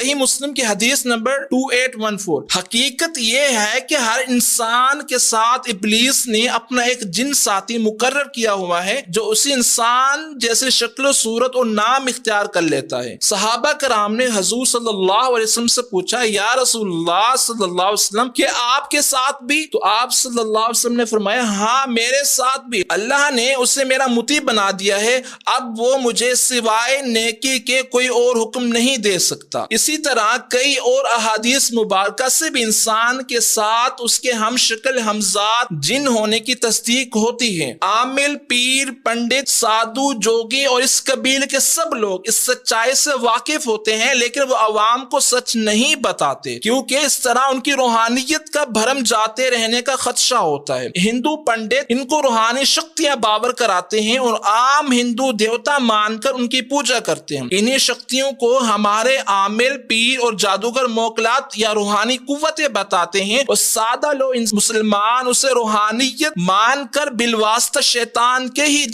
صحیح مسلم کی حدیث نمبر 2814۔ حقیقت یہ ہے کہ ہر انسان کے ساتھ ابلیس نے اپنا ایک جن ساتھی مقرر کیا ہوا ہے جو اسی انسان جیسے شکل و صورت اور نام اختیار کر لیتا ہے۔ صحابہ کرام نے حضور صلی اللہ علیہ وسلم سے پوچھا یا رسول اللہ صلی اللہ علیہ وسلم کہ آپ کے ساتھ بھی؟ تو آپ صلی اللہ علیہ وسلم نے فرمایا ہاں میرے ساتھ بھی، اللہ نے اسے میرا مطیع بنا دیا ہے، اب وہ مجھے سوائے نیکی کے کوئی اور حکم نہیں دے سکتا۔ اسی طرح کئی اور احادیث مبارکہ سے بھی انسان کے ساتھ اس کے ہم شکل ہمزاد جن ہونے کی تصدیق ہوتی ہے۔ عامل، پیر، پنڈت، سادھو، جوگی اور اس قبیل کے سب لوگ اس سچائی سے واقف ہوتے ہیں، لیکن وہ عوام کو سچ نہیں بتاتے کیونکہ اس طرح ان کی روحانیت کا بھرم جاتے رہنے کا خدشہ ہوتا ہے۔ ہندو پنڈت ان کو روحانی شکتیاں باور کراتے ہیں اور عام ہندو دیوتا مان کر ان کی پوجا کرتے ہیں۔ انہی شکتیوں کو ہمارے عامل، پیر اور جادوگر موکلات یا روحانی قوتیں بتاتے ہیں اور سادہ لوگ مسلمان اسے روحانیت مان کر بالواسطہ شیطان کے ہی